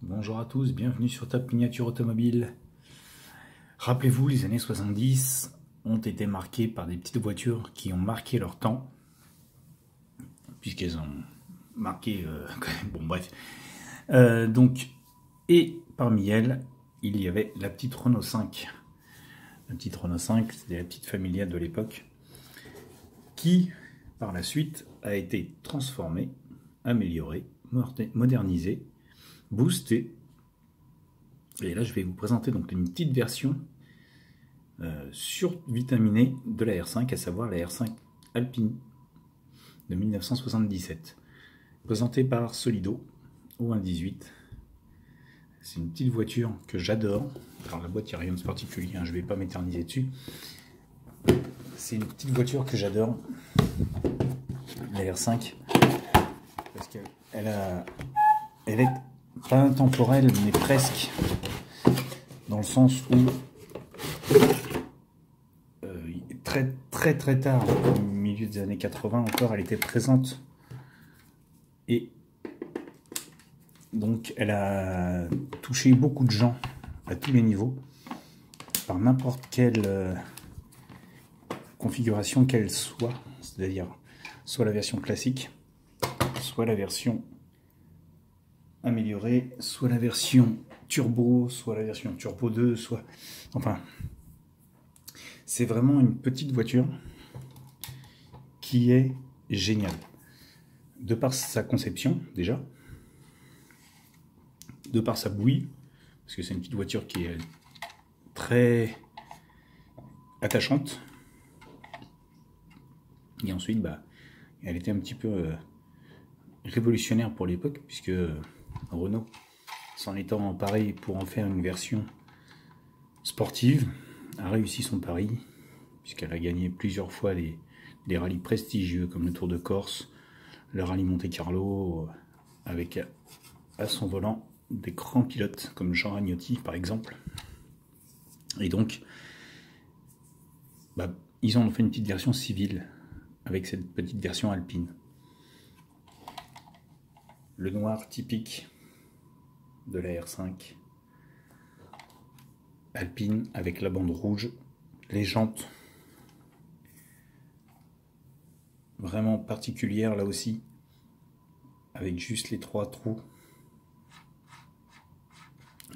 Bonjour à tous, bienvenue sur Top Miniature Automobile. Rappelez-vous, les années 70 ont été marquées par des petites voitures qui ont marqué leur temps, puisqu'elles ont marqué quand même, bon bref. Et parmi elles, il y avait la petite Renault 5. La petite Renault 5, c'était la petite familiale de l'époque, qui par la suite a été transformée, améliorée, modernisée, boostée. Et là, je vais vous présenter donc une petite version survitaminée de la R5, à savoir la R5 Alpine de 1977, présentée par Solido au 1.18. C'est une petite voiture que j'adore. Alors la boîte, il n'y a rien de particulier, hein, je ne vais pas m'éterniser dessus. C'est une petite voiture que j'adore, la R5, parce qu'elle est pas intemporelle, mais presque, dans le sens où très tard, au milieu des années 80 encore, elle était présente. Et donc elle a touché beaucoup de gens à tous les niveaux, par n'importe quelle configuration qu'elle soit, c'est-à-dire soit la version classique, soit la version améliorée, soit la version turbo, soit la version turbo 2, soit... Enfin, c'est vraiment une petite voiture qui est géniale. De par sa conception, déjà, de par sa bouille, parce que c'est une petite voiture qui est très attachante. Et ensuite, elle était un petit peu révolutionnaire pour l'époque, puisque Renault s'en étant emparé pour en faire une version sportive, a réussi son pari, puisqu'elle a gagné plusieurs fois des rallyes prestigieux comme le Tour de Corse, le rallye Monte-Carlo, avec à son volant des grands pilotes comme Jean Ragnotti par exemple. Et donc, ils en ont fait une petite version civile avec cette petite version alpine. Le noir typique de la R5 alpine avec la bande rouge, les jantes vraiment particulières là aussi, avec juste les 3 trous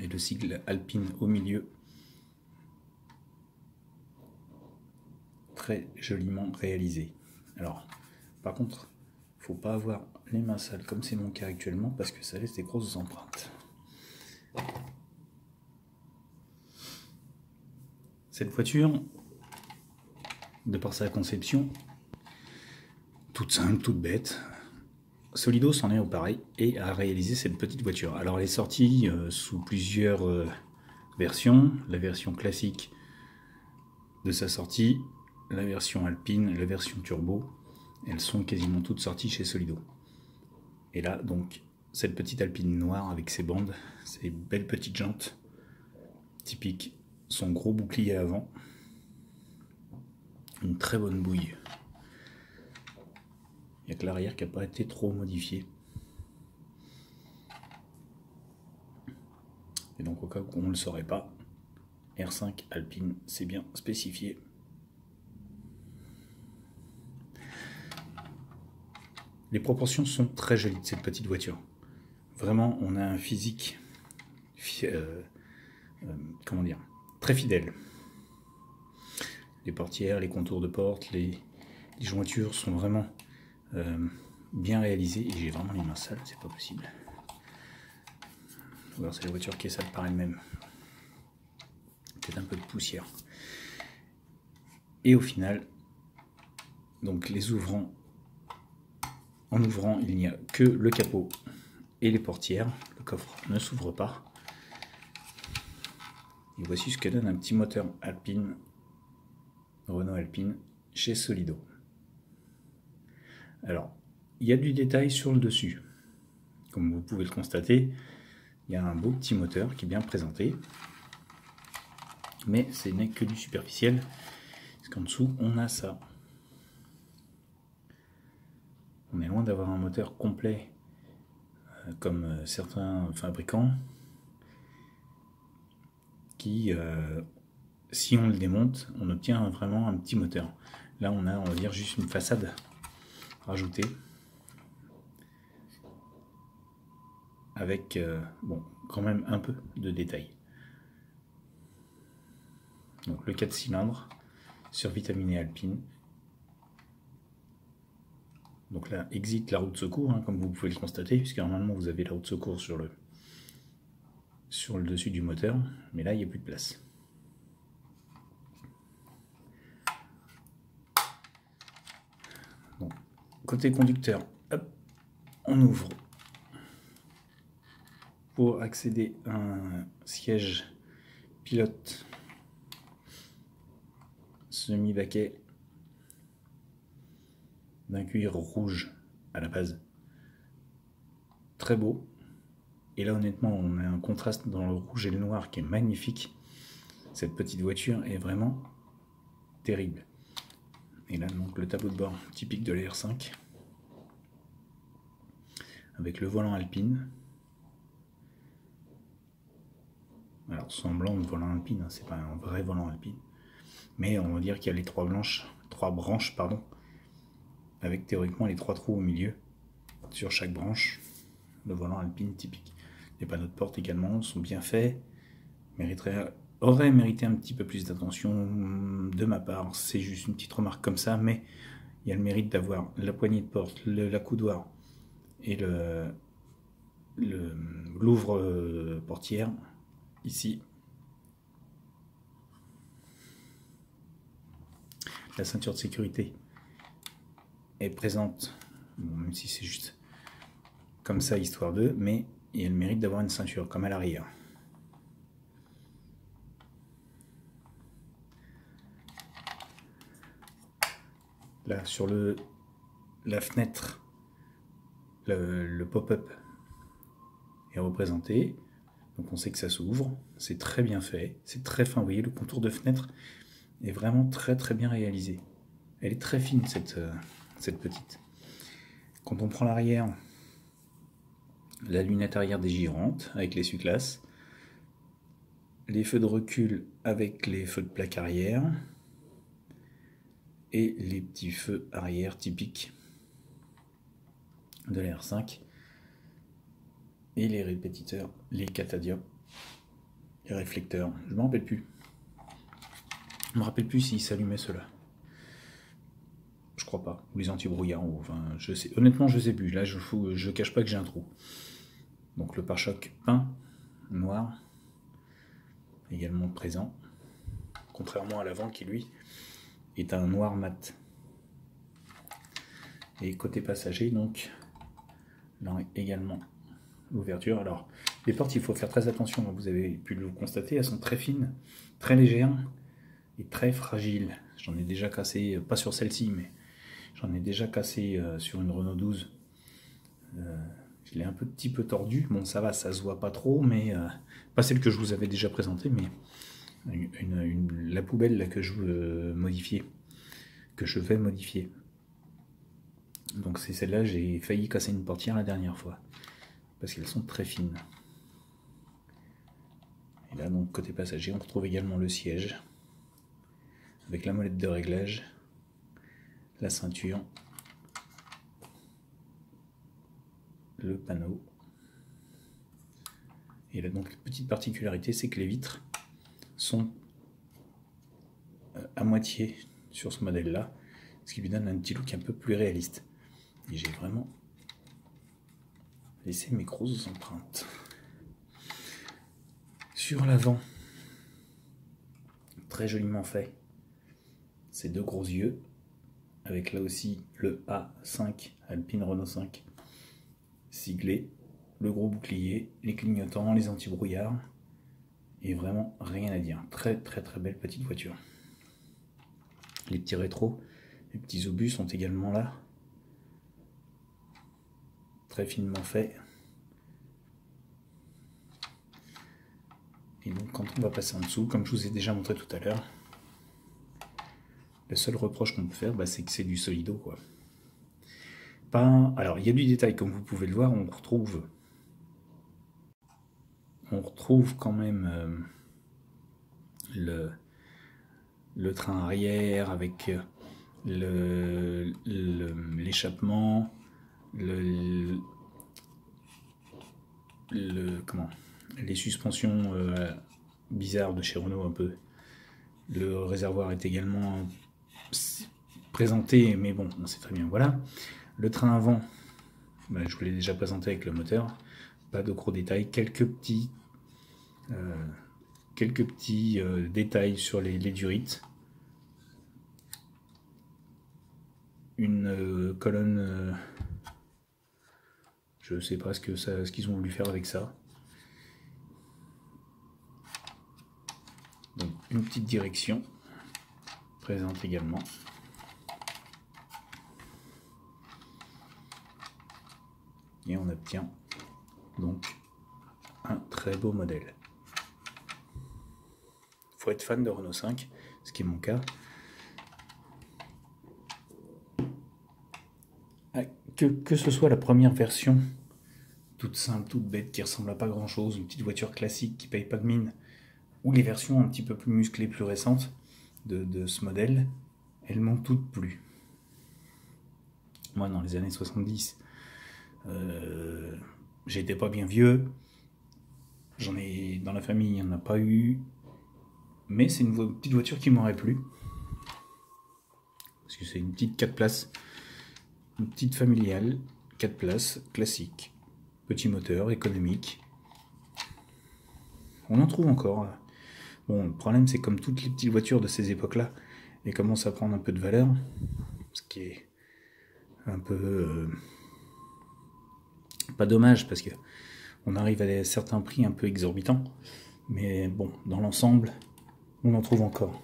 et le sigle Alpine au milieu, très joliment réalisé. Alors par contre, faut pas avoir les mains sales comme c'est mon cas actuellement, parce que ça laisse des grosses empreintes. Cette voiture, de par sa conception, toute simple, toute bête, Solido s'en est emparé et a réalisé cette petite voiture. Alors elle est sortie sous plusieurs versions, la version classique de sa sortie, la version alpine, la version turbo, elles sont quasiment toutes sorties chez Solido. Et là donc cette petite alpine noire avec ses bandes, ses belles petites jantes typiques, son gros bouclier avant, une très bonne bouille. Il n'y a que l'arrière qui n'a pas été trop modifié. Et donc au cas où on ne le saurait pas, R5 Alpine, c'est bien spécifié. Les proportions sont très jolies de cette petite voiture. Vraiment, on a un physique comment dire, très fidèle. Les portières, les contours de porte, les jointures sont vraiment bien réalisées. Et j'ai vraiment les mains sales, c'est pas possible. Alors c'est la voiture qui est sale par elle-même. Peut-être un peu de poussière. Et au final, donc en ouvrant, il n'y a que le capot et les portières. Le coffre ne s'ouvre pas. Et voici ce que donne un petit moteur Alpine, Renault Alpine, chez Solido. Alors, il y a du détail sur le dessus. Comme vous pouvez le constater, il y a un beau petit moteur qui est bien présenté. Mais ce n'est que du superficiel, parce qu'en dessous, on a ça. On est loin d'avoir un moteur complet, comme certains fabricants, qui, si on le démonte, on obtient vraiment un petit moteur. Là, on va dire, juste une façade rajoutée. Avec, bon, quand même un peu de détails. Donc le 4 cylindres, survitaminé Alpine. Donc là, exit la roue de secours, hein, comme vous pouvez le constater, puisque normalement vous avez la roue de secours sur le dessus du moteur, mais là il n'y a plus de place. Donc, côté conducteur, hop, on ouvre pour accéder à un siège pilote semi-baquet d'un cuir rouge à la base. Très beau. Et là honnêtement on a un contraste dans le rouge et le noir qui est magnifique. Cette petite voiture est vraiment terrible. Et là donc le tableau de bord typique de la R5 avec le volant Alpine. Alors semblant de volant Alpine, hein, c'est pas un vrai volant Alpine, mais on va dire qu'il y a les trois branches, pardon, avec théoriquement les 3 trous au milieu sur chaque branche. Le volant Alpine typique. Les panneaux de porte également sont bien faits, aurait mérité un petit peu plus d'attention de ma part. C'est juste une petite remarque comme ça, mais il y a le mérite d'avoir la poignée de porte, la coudoir et l'ouvre portière ici. La ceinture de sécurité est présente, bon, même si c'est juste comme ça histoire d'eux, mais il y a le mérite d'avoir une ceinture comme à l'arrière. Là sur la fenêtre, le pop-up est représenté, donc on sait que ça s'ouvre, c'est très bien fait, c'est très fin. Vous voyez, le contour de fenêtre est vraiment très très bien réalisé. Elle est très fine cette petite. Quand on prend l'arrière, la lunette arrière dégirante avec l'essuie-glace, les feux de recul avec les feux de plaque arrière et les petits feux arrière typiques de la R5 et les répétiteurs, les catadioptres, les réflecteurs. Je me rappelle plus. Je me rappelle plus s'ils s'allumaient ceux-là. Je crois pas. Ou les anti-brouillards. Enfin, je sais. Honnêtement, je sais plus. Là, je cache pas que j'ai un trou. Donc le pare-choc peint noir également présent, contrairement à l'avant qui lui est un noir mat. Et côté passager, donc là également l'ouverture. Alors les portes, il faut faire très attention, vous avez pu le constater, elles sont très fines, très légères et très fragiles. J'en ai déjà cassé, pas sur celle-ci, mais j'en ai déjà cassé sur une Renault 12. Je l'ai un petit peu tordu, bon ça va, ça se voit pas trop, mais pas celle que je vous avais déjà présentée, mais la poubelle là que je veux modifier, Donc c'est celle-là, j'ai failli casser une portière la dernière fois, parce qu'elles sont très fines. Et là donc côté passager, on retrouve également le siège, avec la molette de réglage, la ceinture, le panneau. Et là donc petite particularité, c'est que les vitres sont à moitié sur ce modèle là, ce qui lui donne un petit look un peu plus réaliste. Et j'ai vraiment laissé mes grosses empreintes. Sur l'avant, très joliment fait, ces deux gros yeux, avec là aussi le A5, Alpine Renault 5, siglé, le gros bouclier, les clignotants, les anti-brouillards, et vraiment rien à dire. Très très très belle petite voiture. Les petits rétros, les petits obus sont également là, très finement fait. Et donc quand on va passer en dessous, comme je vous ai déjà montré tout à l'heure, le seul reproche qu'on peut faire, c'est que c'est du solido, quoi. Alors il y a du détail, comme vous pouvez le voir, on retrouve quand même le train arrière avec l'échappement, les suspensions bizarres de chez Renault un peu. Le réservoir est également présenté, mais bon, on sait très bien, voilà. Le train avant, je vous l'ai déjà présenté avec le moteur, pas de gros détails, quelques petits détails sur les durites. Une colonne, je sais pas ce qu'ils ont voulu faire avec ça. Donc une petite direction présente également. Et on obtient donc un très beau modèle. Il faut être fan de Renault 5, ce qui est mon cas. Que ce soit la première version, toute simple, toute bête, qui ressemble à pas grand chose, une petite voiture classique qui paye pas de mine, ou les versions un petit peu plus musclées, plus récentes de ce modèle, elles m'ont toutes plu. Moi, dans les années 70, j'étais pas bien vieux, j'en ai dans la famille, il n'y en a pas eu, mais c'est une petite voiture qui m'aurait plu, parce que c'est une petite 4 places, une petite familiale, 4 places, classique, petit moteur, économique. On en trouve encore. Bon, le problème c'est comme toutes les petites voitures de ces époques-là, elles commencent à prendre un peu de valeur, ce qui est un peu pas dommage parce que on arrive à certains prix un peu exorbitants, mais bon, dans l'ensemble, on en trouve encore.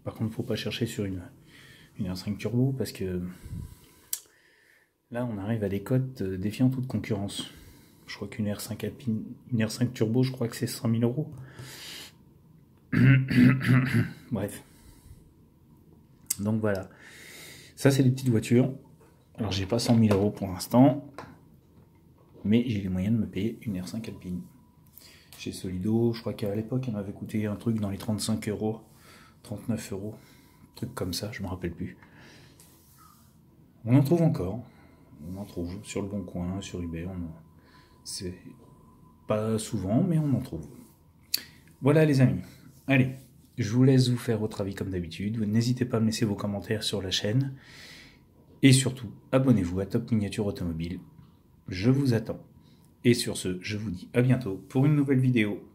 Par contre, faut pas chercher sur une R5 turbo parce que là, on arrive à des cotes défiant toute concurrence. Je crois qu'une R5 Alpine, une R5 turbo, je crois que c'est 100 000 €. Bref. Donc voilà. Ça, c'est des petites voitures. Alors, j'ai pas 100 000 € pour l'instant, mais j'ai les moyens de me payer une R5 Alpine. Chez Solido, je crois qu'à l'époque, elle m'avait coûté un truc dans les 35 €, 39 €, un truc comme ça, je me rappelle plus. On en trouve encore. On en trouve sur le Bon Coin, sur eBay. C'est pas souvent, mais on en trouve. Voilà les amis. Allez, je vous laisse vous faire votre avis comme d'habitude. N'hésitez pas à me laisser vos commentaires sur la chaîne. Et surtout, abonnez-vous à Top Miniature Automobile. Je vous attends. Et sur ce, je vous dis à bientôt pour une nouvelle vidéo.